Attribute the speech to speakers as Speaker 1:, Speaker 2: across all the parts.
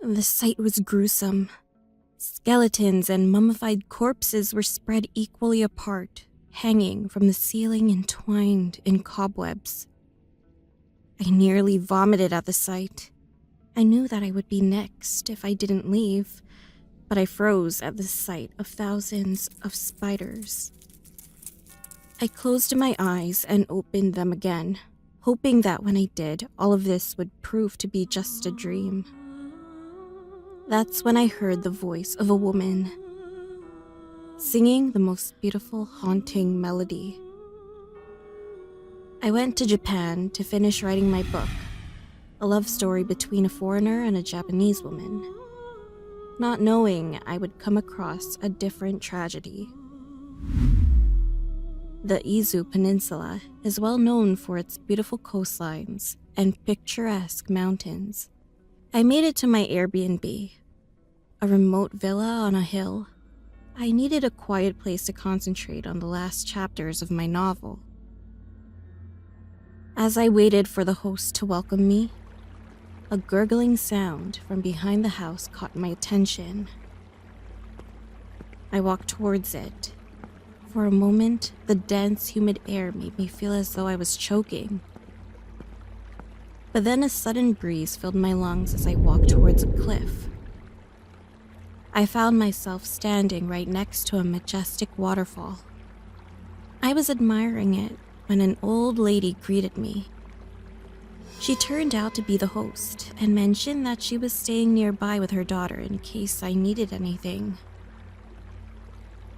Speaker 1: The sight was gruesome. Skeletons and mummified corpses were spread equally apart, hanging from the ceiling entwined in cobwebs. I nearly vomited at the sight. I knew that I would be next if I didn't leave, but I froze at the sight of thousands of spiders. I closed my eyes and opened them again, hoping that when I did, all of this would prove to be just a dream. That's when I heard the voice of a woman, singing the most beautiful, haunting melody. I went to Japan to finish writing my book, a love story between a foreigner and a Japanese woman, not knowing I would come across a different tragedy. The Izu Peninsula is well known for its beautiful coastlines and picturesque mountains. I made it to my Airbnb, a remote villa on a hill. I needed a quiet place to concentrate on the last chapters of my novel. As I waited for the host to welcome me, a gurgling sound from behind the house caught my attention. I walked towards it. For a moment, the dense, humid air made me feel as though I was choking. But then a sudden breeze filled my lungs as I walked towards a cliff. I found myself standing right next to a majestic waterfall. I was admiring it when an old lady greeted me. She turned out to be the host and mentioned that she was staying nearby with her daughter in case I needed anything.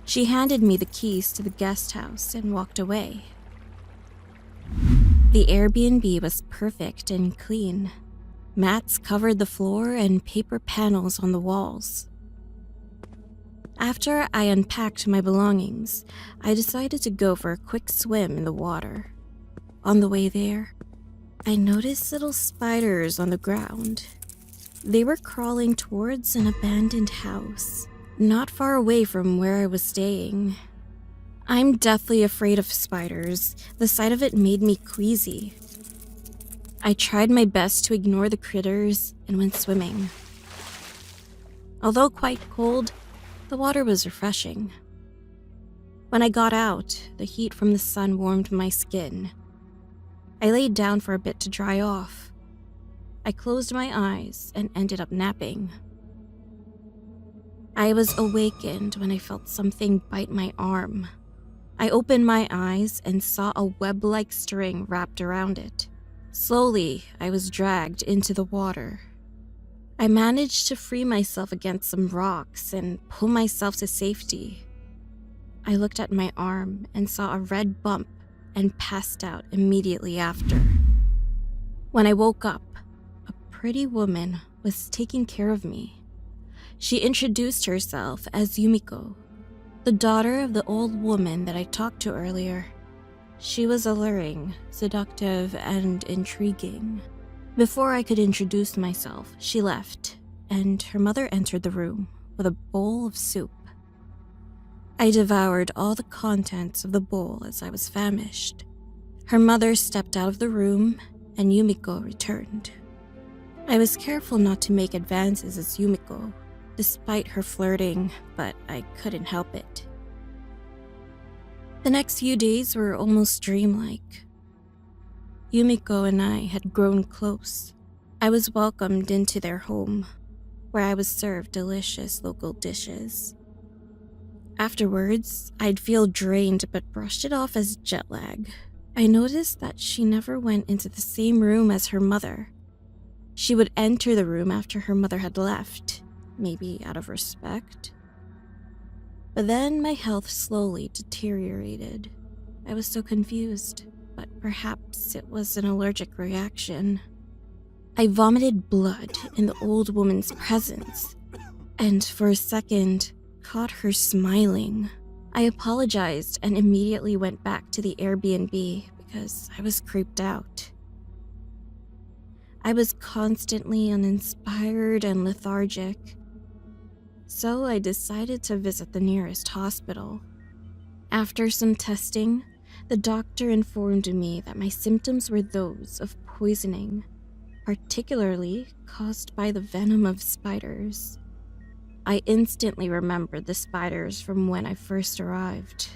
Speaker 1: She handed me the keys to the guest house and walked away. The Airbnb was perfect and clean. Mats covered the floor and paper panels on the walls. After I unpacked my belongings, I decided to go for a quick swim in the water. On the way there, I noticed little spiders on the ground. They were crawling towards an abandoned house, not far away from where I was staying. I'm deathly afraid of spiders. The sight of it made me queasy. I tried my best to ignore the critters and went swimming. Although quite cold, the water was refreshing. When I got out, the heat from the sun warmed my skin. I laid down for a bit to dry off. I closed my eyes and ended up napping. I was awakened when I felt something bite my arm. I opened my eyes and saw a web-like string wrapped around it. Slowly, I was dragged into the water. I managed to free myself against some rocks and pull myself to safety. I looked at my arm and saw a red bump and passed out immediately after. When I woke up, a pretty woman was taking care of me. She introduced herself as Yumiko, the daughter of the old woman that I talked to earlier. She was alluring, seductive, and intriguing. Before I could introduce myself, she left, and her mother entered the room with a bowl of soup. I devoured all the contents of the bowl as I was famished. Her mother stepped out of the room, and Yumiko returned. I was careful not to make advances as Yumiko, despite her flirting, but I couldn't help it. The next few days were almost dreamlike. Yumiko and I had grown close. I was welcomed into their home, where I was served delicious local dishes. Afterwards, I'd feel drained but brushed it off as jet lag. I noticed that she never went into the same room as her mother. She would enter the room after her mother had left, maybe out of respect. But then my health slowly deteriorated. I was so confused, but perhaps it was an allergic reaction. I vomited blood in the old woman's presence, and for a second, caught her smiling. I apologized and immediately went back to the Airbnb because I was creeped out. I was constantly uninspired and lethargic, so I decided to visit the nearest hospital. After some testing, the doctor informed me that my symptoms were those of poisoning, particularly caused by the venom of spiders. I instantly remembered the spiders from when I first arrived.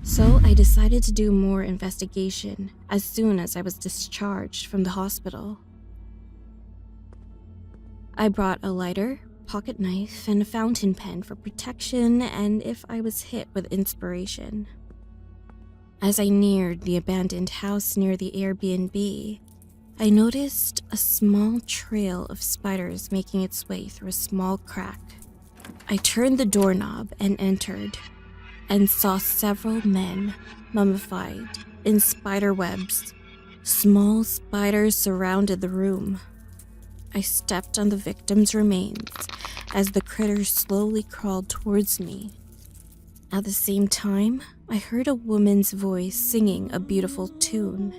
Speaker 1: So I decided to do more investigation as soon as I was discharged from the hospital. I brought a lighter, pocket knife, and a fountain pen for protection and if I was hit with inspiration. As I neared the abandoned house near the Airbnb, I noticed a small trail of spiders making its way through a small crack. I turned the doorknob and entered, and saw several men mummified in spider webs. Small spiders surrounded the room. I stepped on the victim's remains as the critters slowly crawled towards me. At the same time, I heard a woman's voice singing a beautiful tune.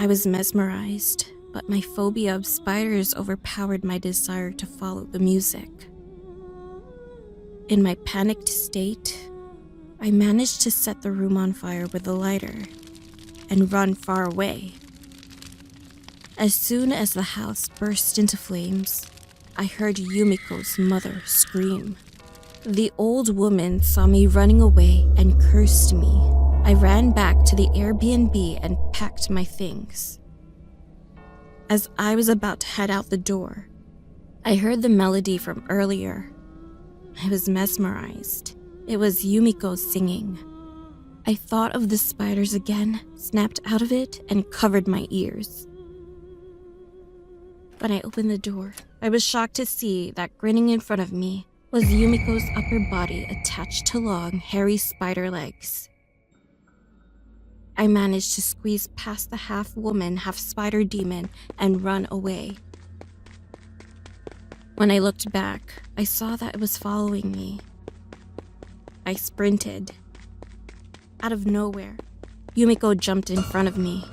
Speaker 1: I was mesmerized, but my phobia of spiders overpowered my desire to follow the music. In my panicked state, I managed to set the room on fire with a lighter and run far away. As soon as the house burst into flames, I heard Yumiko's mother scream. The old woman saw me running away and cursed me. I ran back to the Airbnb and packed my things. As I was about to head out the door, I heard the melody from earlier. I was mesmerized. It was Yumiko singing. I thought of the spiders again, snapped out of it, and covered my ears. When I opened the door, I was shocked to see that grinning in front of me was Yumiko's upper body attached to long, hairy spider legs. I managed to squeeze past the half-woman, half-spider demon and run away. When I looked back, I saw that it was following me. I sprinted. Out of nowhere, Yumiko jumped in front of me.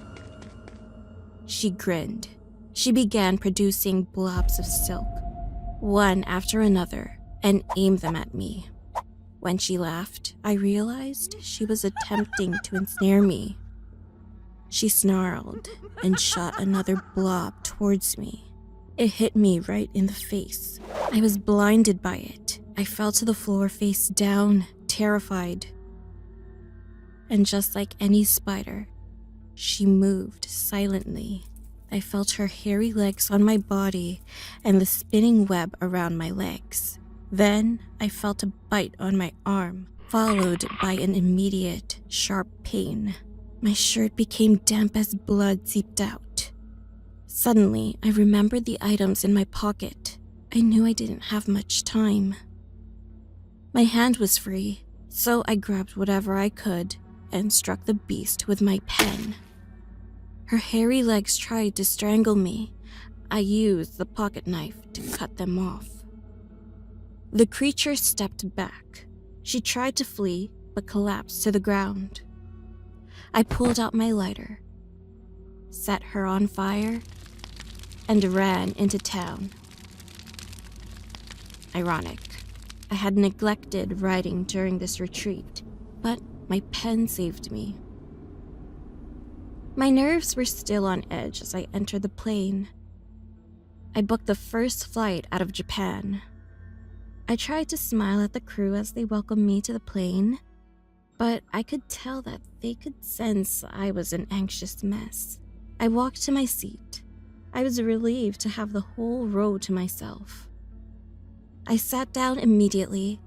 Speaker 1: She grinned. She began producing blobs of silk, one after another, and aimed them at me. When she laughed, I realized she was attempting to ensnare me. She snarled and shot another blob towards me. It hit me right in the face. I was blinded by it. I fell to the floor face down, terrified. And just like any spider, she moved silently. I felt her hairy legs on my body and the spinning web around my legs. Then I felt a bite on my arm, followed by an immediate, sharp pain. My shirt became damp as blood seeped out. Suddenly, I remembered the items in my pocket. I knew I didn't have much time. My hand was free, so I grabbed whatever I could and struck the beast with my pen. Her hairy legs tried to strangle me. I used the pocket knife to cut them off. The creature stepped back. She tried to flee, but collapsed to the ground. I pulled out my lighter, set her on fire, and ran into town. Ironic. I had neglected writing during this retreat, but my pen saved me. My nerves were still on edge as I entered the plane. I booked the first flight out of Japan. I tried to smile at the crew as they welcomed me to the plane, but I could tell that they could sense I was an anxious mess. I walked to my seat. I was relieved to have the whole row to myself. I sat down immediately,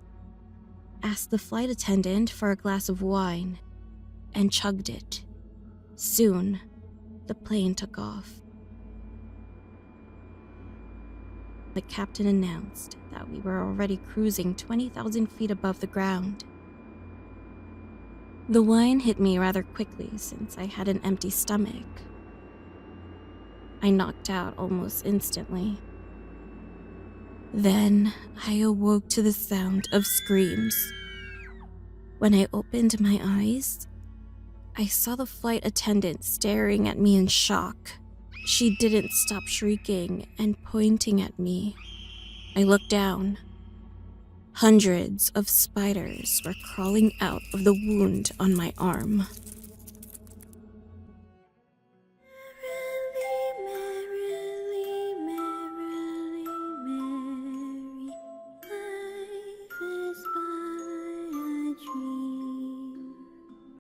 Speaker 1: asked the flight attendant for a glass of wine, and chugged it. Soon, the plane took off. The captain announced that we were already cruising 20,000 feet above the ground. The wine hit me rather quickly since I had an empty stomach. I knocked out almost instantly. Then I awoke to the sound of screams. When I opened my eyes, I saw the flight attendant staring at me in shock. She didn't stop shrieking and pointing at me. I looked down. Hundreds of spiders were crawling out of the wound on my arm.
Speaker 2: Merrily, merrily. spine.